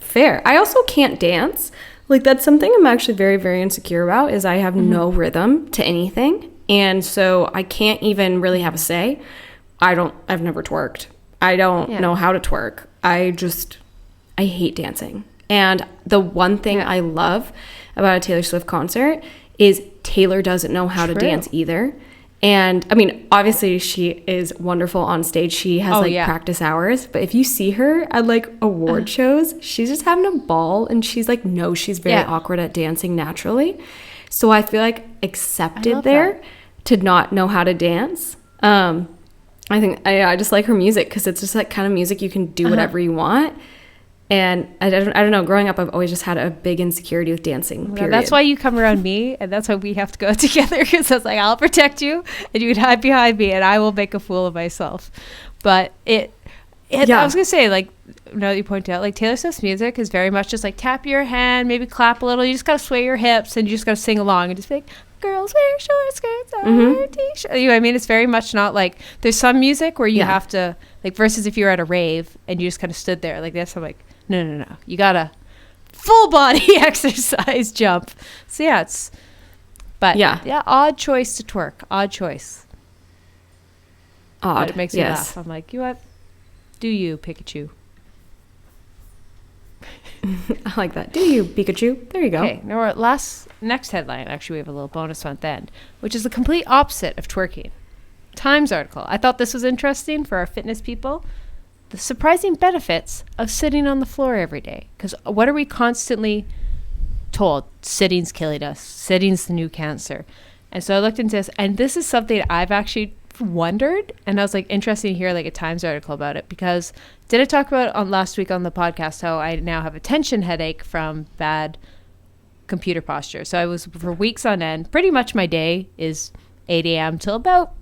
Fair. I also can't dance. Like, that's something I'm actually very, very insecure about. Is I have no rhythm to anything, and so I can't even really have a say. I've never twerked. I don't know how to twerk. I hate dancing. And the one thing I love about a Taylor Swift concert is Taylor doesn't know how to dance either. And I mean, obviously she is wonderful on stage. She has practice hours, but if you see her at like award shows, she's just having a ball, and she's like, no, she's very awkward at dancing naturally. So I feel like accepted there to not know how to dance. I think I just like her music because it's just like kind of music you can do whatever you want. And I don't know. Growing up, I've always just had a big insecurity with dancing. Period. That's why you come around me, and that's why we have to go together. Because I was like, I'll protect you, and you can hide behind me, and I will make a fool of myself. But I was gonna say, like, now that you point out, like Taylor Swift's music is very much just like tap your hand, maybe clap a little. You just gotta sway your hips, and you just gotta sing along, and just be like, girls wear short skirts or t-shirts. You know what I mean? It's very much not like, there's some music where you have to, like, versus if you're at a rave and you just kind of stood there like this. I'm like, no. You gotta full body exercise jump. So odd choice to twerk. Odd choice. Odd. But it makes me laugh. I'm like, you know what? Do you, Pikachu? I like that. Do you, Pikachu? There you go. Okay, now we're next headline. Actually, we have a little bonus one at the end, which is the complete opposite of twerking. Times article. I thought this was interesting for our fitness people. The surprising benefits of sitting on the floor every day. Because what are we constantly told? Sitting's killing us. Sitting's the new cancer. And so I looked into this, and this is something I've actually wondered, and I was like, interested to hear like a Times article about it, because did I talk about on last week on the podcast how I now have a tension headache from bad computer posture. So I was for weeks on end, pretty much my day is 8 a.m. till about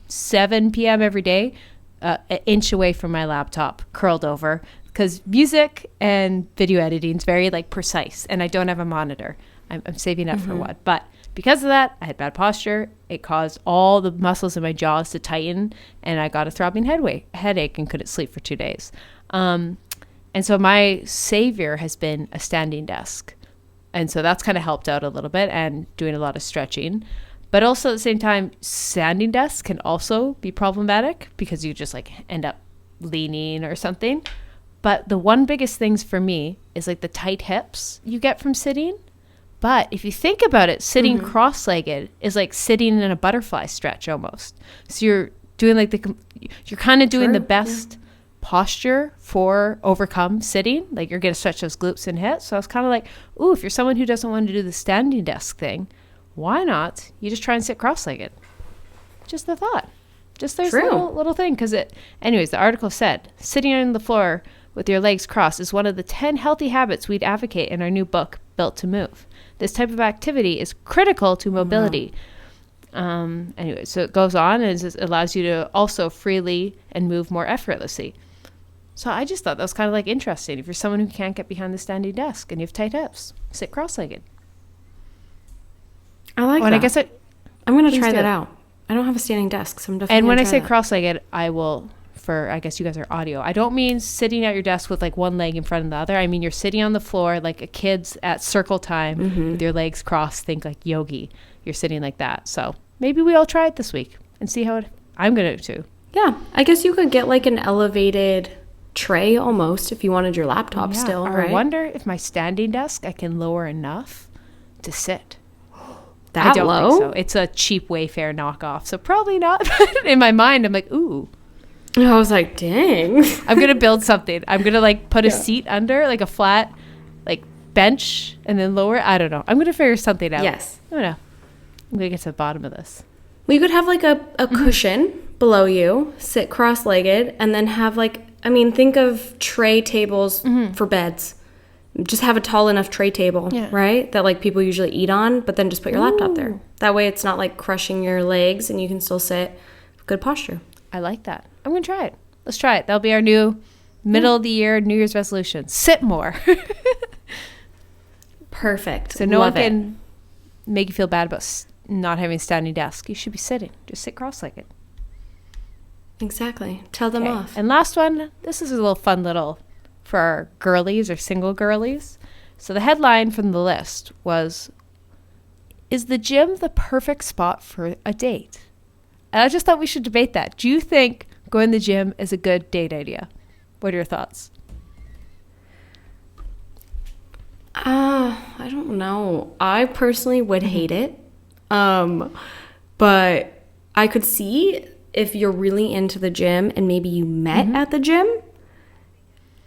7 p.m. every day, an inch away from my laptop, curled over, because music and video editing is very like precise, and I don't have a monitor. I'm saving up for one, but because of that, I had bad posture. It caused all the muscles in my jaws to tighten, and I got a throbbing headache and couldn't sleep for 2 days. And so my savior has been a standing desk. And so that's kind of helped out a little bit, and doing a lot of stretching. But also at the same time, standing desks can also be problematic because you just like end up leaning or something. But the one biggest things for me is like the tight hips you get from sitting. But if you think about it, sitting cross-legged is like sitting in a butterfly stretch almost. So you're doing like you're kind of doing the best posture for overcome sitting. Like you're going to stretch those glutes and hips. So I was kind of like, ooh, if you're someone who doesn't want to do the standing desk thing, why not? You just try and sit cross-legged. Just the thought. Just there's a little thing. Because anyways, the article said, sitting on the floor with your legs crossed is one of the 10 healthy habits we'd advocate in our new book, Built to Move. This type of activity is critical to mobility. Anyway, so it goes on, and it allows you to also freely and move more effortlessly. So I just thought that was kind of like interesting. If you're someone who can't get behind the standing desk and you have tight hips, sit cross-legged. I like that. And I guess I'm going to try that out. I don't have a standing desk, so I'm definitely. And when I say cross-legged, I will. I guess you guys are audio. I don't mean sitting at your desk with like one leg in front of the other. I mean you're sitting on the floor like a kid's at circle time with your legs crossed. Think like yogi. You're sitting like that. So maybe we all try it this week and see how I'm gonna do too. Yeah, I guess you could get like an elevated tray almost if you wanted your laptop still. Right? I wonder if my standing desk I can lower enough to sit. That I don't low? think so. It's a cheap Wayfair knockoff, so probably not. In my mind, I'm like, ooh. I was like, dang. I'm going to build something. I'm going to like put a seat under, like a flat like bench, and then lower. I don't know. I'm going to figure something out. Yes. I don't know. I'm going to get to the bottom of this. Well, you could have like a cushion below you, sit cross-legged, and then have like, I mean, think of tray tables for beds. Just have a tall enough tray table, right? That like people usually eat on, but then just put your laptop there. That way it's not like crushing your legs, and you can still sit with good posture. I like that. I'm going to try it. Let's try it. That'll be our new middle of the year New Year's resolution. Sit more. Perfect. So no one can make you feel bad about not having a standing desk. You should be sitting. Just sit cross-legged. Exactly. Tell them off. And last one. This is a little fun little for our girlies or single girlies. So the headline from the list was, is the gym the perfect spot for a date? And I just thought we should debate that. Do you think going to the gym is a good date idea? What are your thoughts? I don't know. I personally would hate it. But I could see if you're really into the gym and maybe you met at the gym.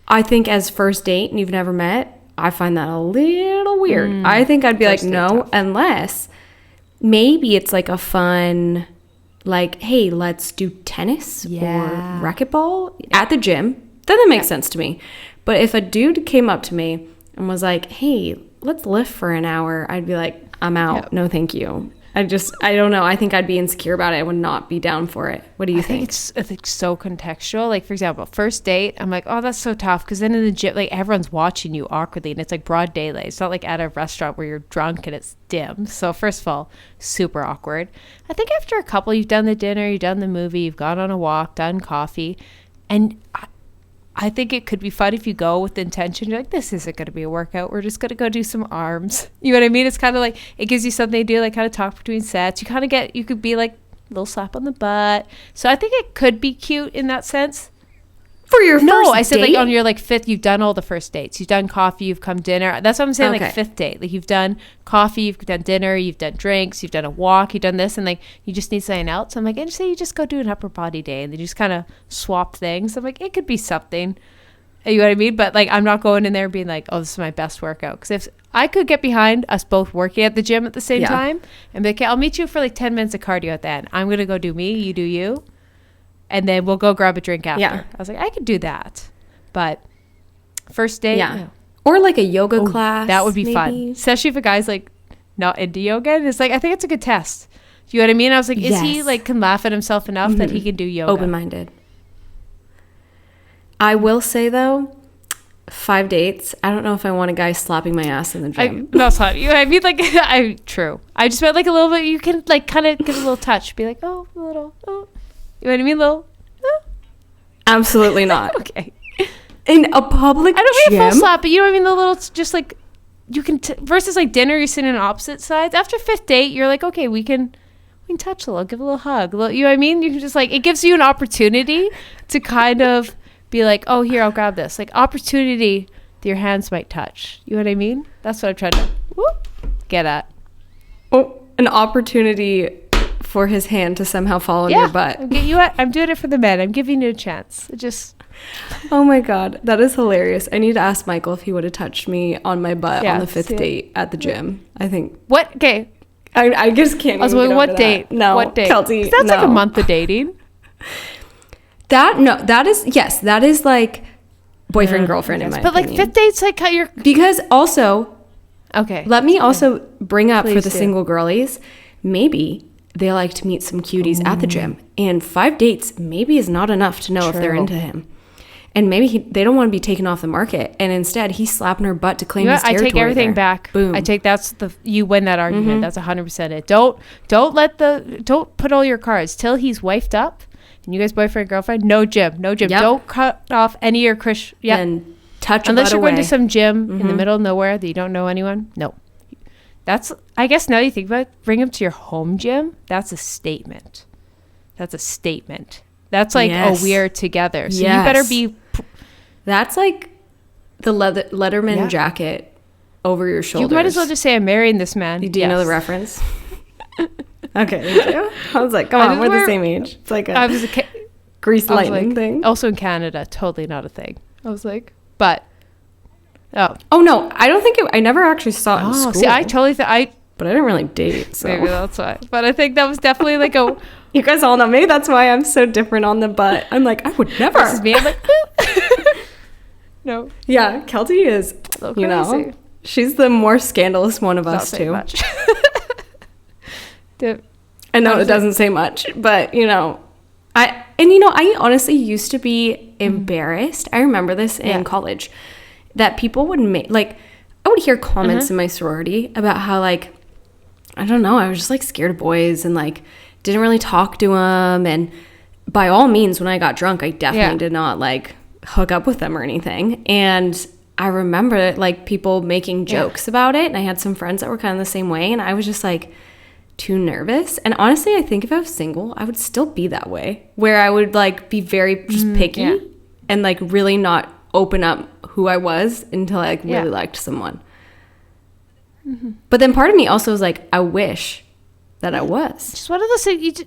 I think as first date and you've never met, I find that a little weird. I think I'd be like, no, unless maybe it's like a fun, like, hey, let's do tennis or racquetball at the gym. Then that makes sense to me. But if a dude came up to me and was like, hey, let's lift for an hour, I'd be like, I'm out. Yep. No, thank you. I don't know. I think I'd be insecure about it. I would not be down for it. What do you think? I think it's so contextual. Like, for example, first date, I'm like, oh, that's so tough. Because then in the gym, like, everyone's watching you awkwardly. And it's like broad daylight. It's not like at a restaurant where you're drunk and it's dim. So first of all, super awkward. I think after a couple, you've done the dinner, you've done the movie, you've gone on a walk, done coffee. And I think it could be fun if you go with the intention, you're like, this isn't going to be a workout. We're just going to go do some arms. You know what I mean? It's kind of like, it gives you something to do, like kind of talk between sets. You could be like a little slap on the butt. So I think it could be cute in that sense. For your first date? No, I said like on your like fifth, you've done all the first dates. You've done coffee, you've come dinner. That's what I'm saying, like fifth date. Like you've done coffee, you've done dinner, you've done drinks, you've done a walk, you've done this, and like you just need something else. I'm like, and say you just go do an upper body day and then you just kind of swap things. I'm like, it could be something. You know what I mean? But like, I'm not going in there being like, oh, this is my best workout. Because if I could get behind us both working at the gym at the same time and be like, okay, I'll meet you for like 10 minutes of cardio at the end. I'm going to go do me, you do you. And then we'll go grab a drink after. Yeah. I was like, I could do that. But first date. Yeah. Or like a yoga class. That would be fun. Especially if a guy's like not into yoga. And it's like, I think it's a good test. Do you know what I mean? I was like, is he like can laugh at himself enough that he can do yoga? Open-minded. I will say though, 5 dates. I don't know if I want a guy slapping my ass in the gym. That's not you. I mean, like, true. I just meant like a little bit. You can like kind of get a little touch. Be like, oh, a little. Oh. You know what I mean? Little. Oh. Absolutely not. Okay. In a public gym? I don't mean a full slap, but you know what I mean? The little, just like, you can, versus like dinner, you're sitting on opposite sides. After fifth date, you're like, okay, we can touch a little, give a little hug. You know what I mean? You can just like, it gives you an opportunity to kind of be like, oh, here, I'll grab this. Like, opportunity that your hands might touch. You know what I mean? That's what I'm trying to get at. Oh, an opportunity for his hand to somehow fall in your butt. I'm doing it for the men. I'm giving you a chance. Oh my God, that is hilarious. I need to ask Michael if he would have touched me on my butt on the fifth date at the gym. I think. What? Okay. I just can't. I was like, what date? That. No, what date? Kelty, that's like a month of dating. That is like boyfriend girlfriend in my opinion. But like fifth dates, like how you're because also. Okay. Let me also bring up for the single girlies, maybe they like to meet some cuties at the gym, and 5 dates maybe is not enough to know if they're into him, and maybe they don't want to be taken off the market, and instead he's slapping her butt to claim his territory. I take everything back. Boom. You win that argument. That's 100% it. Don't put all your cards till he's wifed up, and you guys boyfriend girlfriend. No gym. Yep. Don't cut off any of your Chris. Yeah. And touch unless you're away. going to some gym in the middle of nowhere that you don't know anyone. No. That's, I guess now you think about it, bring them to your home gym. That's a statement. That's like, oh, we're together. So you better be. That's like the Letterman jacket over your shoulders. You might as well just say, I'm marrying this man. Do you know the reference? Okay, thank you. I was like, come on, we're the same age. It's like a grease lightning thing. Also in Canada, totally not a thing. I was like, but. Oh no! I don't think I never actually saw it in school. See, I totally but I didn't really date. So. Maybe that's why. But I think that was definitely like a. You guys all know. Maybe that's why I'm so different on the butt. I'm like, I would never. This is me. I'm like, no. Yeah, Kelty is. You know, she's the more scandalous one of us too. Much. I know it doesn't say much, but you know, I honestly used to be embarrassed. I remember this in college. That people would make, like, I would hear comments in my sorority about how, like, I don't know, I was just, like, scared of boys and, like, didn't really talk to them. And by all means, when I got drunk, I definitely did not, like, hook up with them or anything. And I remember, like, people making jokes about it. And I had some friends that were kind of the same way. And I was just, like, too nervous. And honestly, I think if I was single, I would still be that way. Where I would, like, be very just picky and, like, really not open up who I was until I really liked someone. But then part of me also was like, I wish that I was. Just one of those things.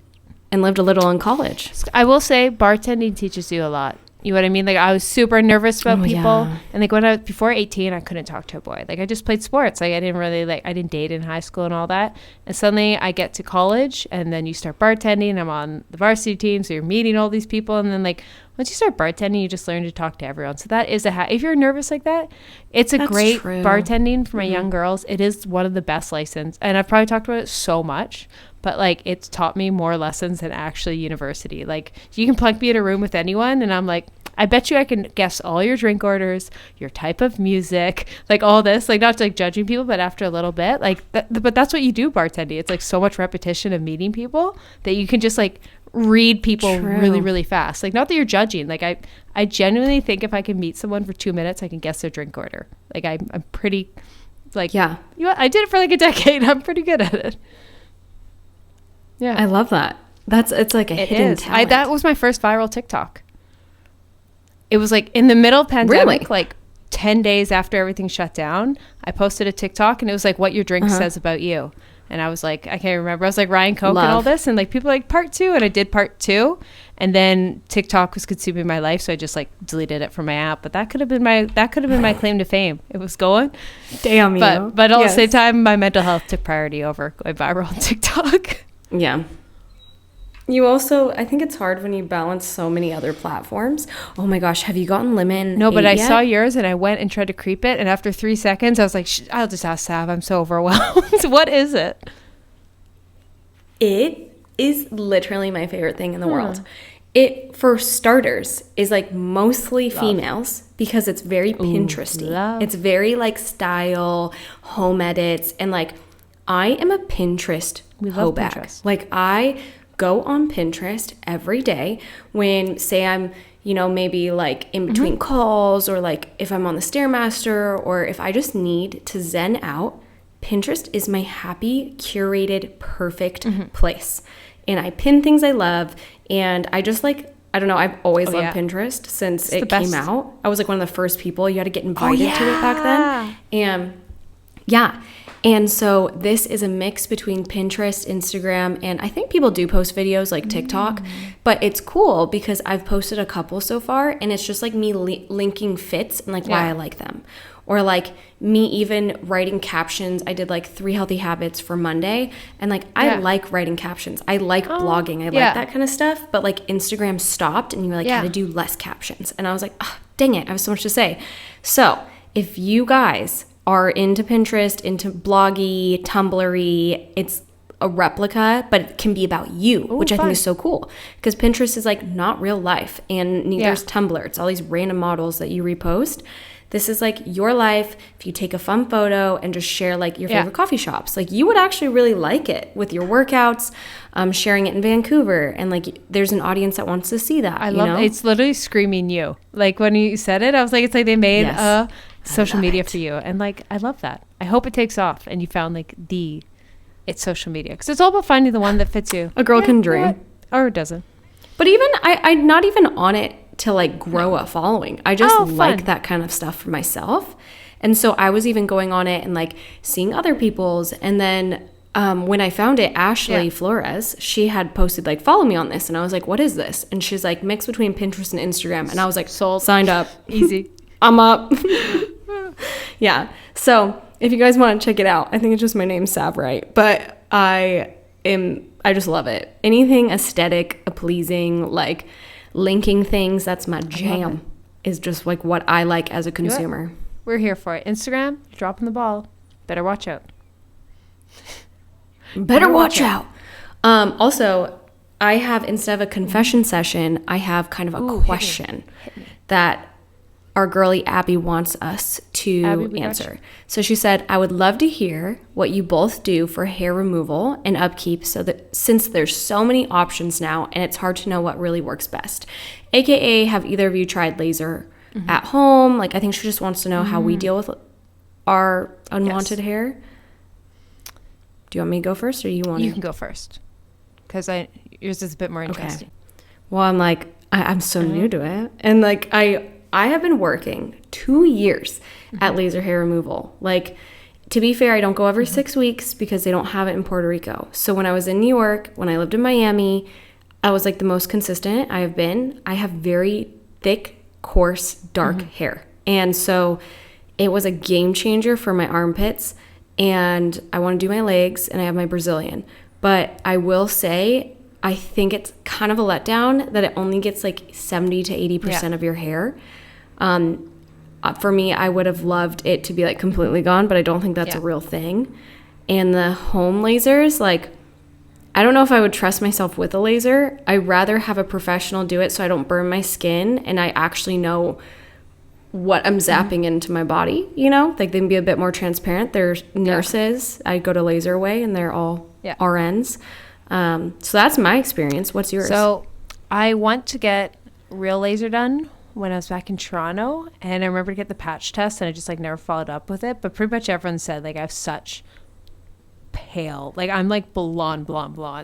And lived a little in college. I will say bartending teaches you a lot. You know what I mean? Like, I was super nervous about people. Yeah. And like when I was before 18, I couldn't talk to a boy. Like, I just played sports. Like, I didn't date in high school and all that. And suddenly I get to college, and then you start bartending. I'm on the varsity team, so you're meeting all these people. And then like once you start bartending, you just learn to talk to everyone. So that is if you're nervous like that, it's That's great true. Bartending for my young girls. It is one of the best lessons. And I've probably talked about it so much, but like it's taught me more lessons than actually university. Like, you can plunk me in a room with anyone, and I'm like, I bet you I can guess all your drink orders, your type of music, like all this, like not like judging people, but after a little bit, like, but that's what you do bartending. It's like so much repetition of meeting people that you can just like read people really, really fast. Like, not that you're judging. Like, I genuinely think if I can meet someone for 2 minutes, I can guess their drink order. Like, I'm pretty, like, yeah, you know, I did it for like a decade. I'm pretty good at it. Yeah. I love that. It's like a hidden talent. That was my first viral TikTok. It was like in the middle of pandemic, like 10 days after everything shut down, I posted a TikTok, and it was like, what your drink says about you. And I was like, I can't remember. I was like, Ryan Coke and all this. And like people were like, part 2. And I did part 2. And then TikTok was consuming my life. So I just like deleted it from my app. But that could have been my claim to fame. It was going. Damn you. But at the same time, my mental health took priority over going viral on TikTok. Yeah. You also, I think it's hard when you balance so many other platforms. Oh my gosh, have you gotten Lemon? No, but I saw yours, and I went and tried to creep it. And after 3 seconds, I was like, I'll just ask Sav. I'm so overwhelmed. What is it? It is literally my favorite thing in the world. It, for starters, is like mostly females because it's very Pinteresty. It's very like style, home edits, and like I am a Pinterest hoback. Like, I go on Pinterest every day when, say, I'm, you know, maybe like in between calls, or like if I'm on the Stairmaster, or if I just need to zen out. Pinterest is my happy, curated, perfect place. And I pin things I love, and I just like, I don't know, I've always loved Pinterest since it came out. I was like one of the first people. You had to get invited to it back then. And yeah. And so this is a mix between Pinterest, Instagram, and I think people do post videos like TikTok, but it's cool because I've posted a couple so far, and it's just like me linking fits and like why I like them. Or like me even writing captions. I did like 3 healthy habits for Monday, and like I like writing captions. I like blogging. I like that kind of stuff, but like Instagram stopped, and you were like, how to do less captions. And I was like, oh, dang it, I have so much to say. So if you guys are into Pinterest, into bloggy, Tumblr-y, it's a replica, but it can be about you, which I think is so cool, because Pinterest is like not real life, and neither is Tumblr. It's all these random models that you repost. This is like your life. If you take a fun photo and just share like your favorite coffee shops, like you would actually really like it with your workouts, sharing it in Vancouver, and like there's an audience that wants to see that. I love it. It's literally screaming you. Like when you said it, I was like, it's like they made a social media for you, and like I love that. I hope it takes off, and you found like it's social media, because it's all about finding the one that fits you. A girl can dream, or it doesn't. But even I'm not even on it to like grow a following. I just like that kind of stuff for myself. And so I was even going on it and like seeing other people's. And then when I found it, Ashley Flores, she had posted like, follow me on this. And I was like, what is this? And she's like, mix between Pinterest and Instagram. And I was like, signed up. Easy. I'm up. Yeah. So if you guys want to check it out, I think it's just my name, Sav, right? But I just love it. Anything aesthetic, pleasing, like linking things, that's my jam. Is just like what I like as a consumer. We're here for it. Instagram, you're dropping the ball. Better watch out. Better watch out. Also, I have, instead of a confession session, I have kind of a question that our girly Abby wants us to answer. So she said, I would love to hear what you both do for hair removal and upkeep, so that since there's so many options now and it's hard to know what really works best. AKA, have either of you tried laser at home? Like, I think she just wants to know how we deal with our unwanted hair. Do you want me to go first, or you want to? You can go first, because yours is a bit more interesting. Okay. Well, I'm like, I'm so new to it. And like, I have been working 2 years at laser hair removal. Like, to be fair, I don't go every 6 weeks because they don't have it in Puerto Rico. So when I was in New York, when I lived in Miami, I was like the most consistent I have been. I have very thick, coarse, dark hair. And so it was a game changer for my armpits. And I want to do my legs, and I have my Brazilian. But I will say, I think it's kind of a letdown that it only gets like 70 to 80% of your hair. For me, I would have loved it to be like completely gone, but I don't think that's a real thing. And the home lasers, like, I don't know if I would trust myself with a laser. I'd rather have a professional do it so I don't burn my skin and I actually know what I'm zapping into my body, you know? Like, they can be a bit more transparent. There's nurses. I go to Laser Away, and they're all RNs. So that's my experience. What's yours? So I want to get real laser done when I was back in Toronto, and I remember to get the patch test, and I just like never followed up with it. But pretty much everyone said like I have such pale, like I'm like blonde.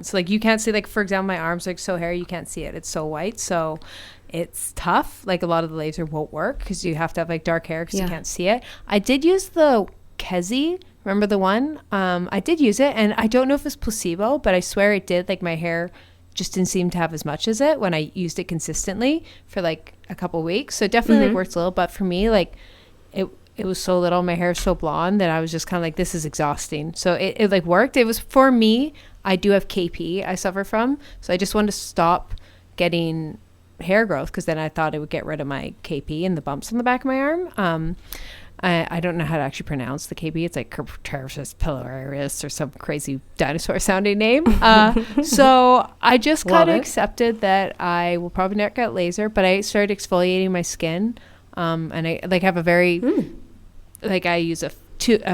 So like you can't see, like for example, my arms like so hairy, you can't see it. It's so white, so it's tough. Like a lot of the laser won't work because you have to have like dark hair because you can't see it. I did use the Kezi. Remember the one? I did use it, and I don't know if it's placebo, but I swear it did. Like my hair just didn't seem to have as much as it when I used it consistently for like a couple weeks. So it definitely like works a little, but for me, like it was so little, my hair is so blonde that I was just kind of like, this is exhausting. So it like worked. It was for me. I do have KP I suffer from, so I just wanted to stop getting hair growth because then I thought it would get rid of my KP and the bumps on the back of my arm. I don't know how to actually pronounce the KB. It's like Kerpterus pilaris or some crazy dinosaur sounding name. So I just kind of accepted that I will probably not get laser, but I started exfoliating my skin. And I like have a very, like I use a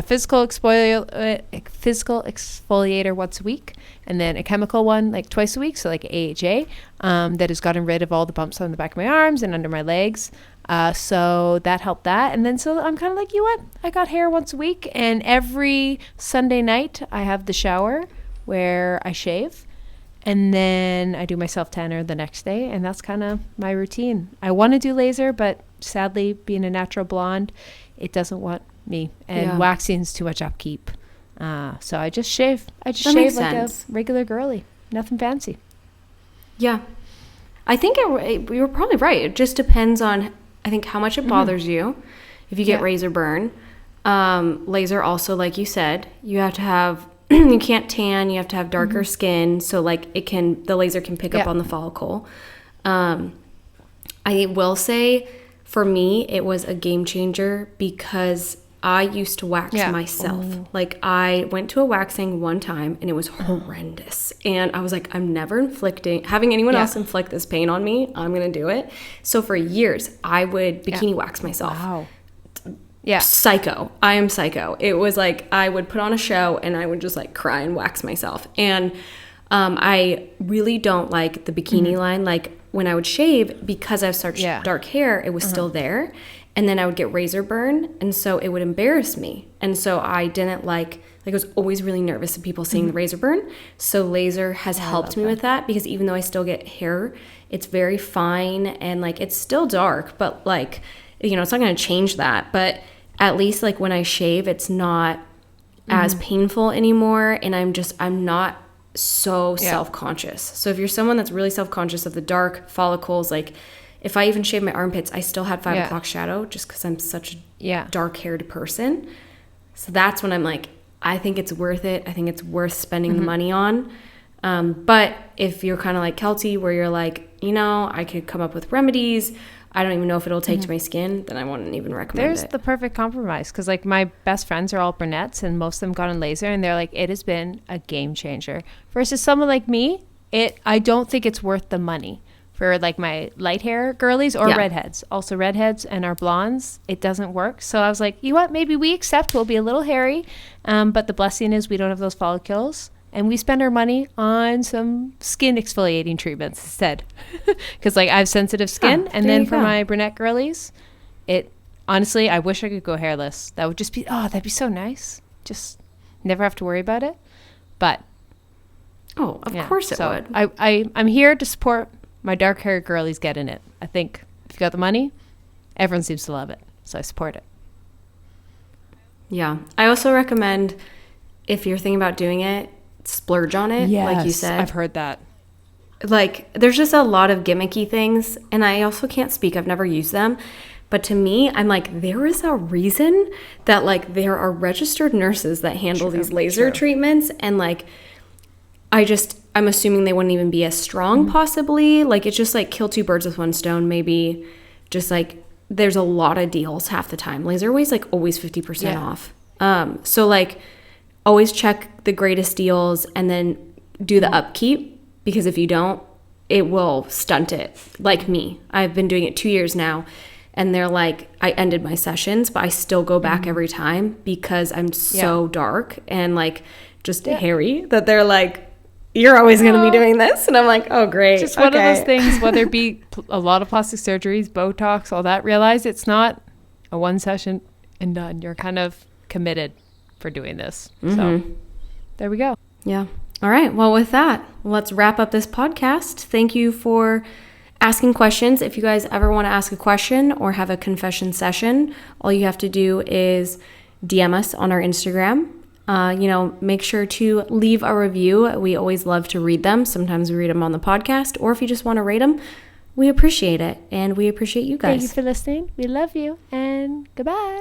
physical exfoliator once a week, and then a chemical one like twice a week. So like AHA, that has gotten rid of all the bumps on the back of my arms and under my legs. So that helped that. And then so I'm kind of like, you know what? I got hair once a week, and every Sunday night I have the shower where I shave, and then I do my self tanner the next day, and that's kind of my routine. I want to do laser, but sadly, being a natural blonde, it doesn't want me, and waxing is too much upkeep. So I just shave. I just shave like a regular girly, nothing fancy. Yeah, I think you were probably right. It just depends on, I think, how much it bothers you. If you get razor burn, laser also, like you said, you have to have, you can't tan, you have to have darker skin. So like the laser can pick up on the follicle. I will say for me, it was a game changer because I used to wax myself. Like I went to a waxing one time and it was horrendous. And I was like, I'm never having anyone else inflict this pain on me. I'm going to do it. So for years, I would bikini wax myself. Wow. Yeah. Psycho. I am psycho. It was like I would put on a show and I would just like cry and wax myself. And I really don't like the bikini line. Like when I would shave, because I have such dark hair, it was still there. And then I would get razor burn, and so it would embarrass me. And so I didn't like I was always really nervous of people seeing the razor burn. So laser has helped me with that, because even though I still get hair, it's very fine and like it's still dark, but like, you know, it's not going to change that. But at least like when I shave, it's not as painful anymore, and I'm not so self-conscious. So if you're someone that's really self-conscious of the dark follicles, like if I even shave my armpits, I still had 5 o'clock shadow just because I'm such a dark-haired person. So that's when I'm like, I think it's worth it. I think it's worth spending the money on. But if you're kind of like Kelty, where you're like, you know, I could come up with remedies, I don't even know if it'll take to my skin, then I wouldn't even recommend it. There's the perfect compromise, because like my best friends are all brunettes and most of them got on laser, and they're like, it has been a game changer. Versus someone like me, I don't think it's worth the money. For like my light hair girlies or redheads. Also redheads and our blondes, it doesn't work. So I was like, you know what, maybe we accept we'll be a little hairy, but the blessing is we don't have those follicles, and we spend our money on some skin exfoliating treatments instead. Because like I have sensitive skin, and then for my brunette girlies, honestly, I wish I could go hairless. That would just be, that'd be so nice. Just never have to worry about it. But of course it would. I'm here to support my dark haired girlies getting it. I think if you got the money, everyone seems to love it. So I support it. Yeah. I also recommend, if you're thinking about doing it, splurge on it, like you said. I've heard that. Like, there's just a lot of gimmicky things, and I also can't speak. I've never used them. But to me, I'm like, there is a reason that, like, there are registered nurses that handle these laser treatments, and, like, I'm assuming they wouldn't even be as strong, possibly. Like, it's just, like, kill two birds with one stone, maybe. Just, like, there's a lot of deals half the time. Laser Away's, like, always 50% off. So, like, always check the greatest deals and then do the upkeep, because if you don't, it will stunt it. Like me. I've been doing it 2 years now, and they're like, I ended my sessions, but I still go back every time because I'm so dark and, like, just hairy that they're like, you're always going to be doing this. And I'm like, oh, great. Just one of those things, whether it be a lot of plastic surgeries, Botox, all that, realize it's not a one session and done. You're kind of committed for doing this. So there we go. Yeah. All right. Well, with that, let's wrap up this podcast. Thank you for asking questions. If you guys ever want to ask a question or have a confession session, all you have to do is DM us on our Instagram. Make sure to leave a review. We always love to read them. Sometimes we read them on the podcast, or if you just want to rate them, we appreciate it. And we appreciate you guys. Thank you for listening. We love you, and goodbye.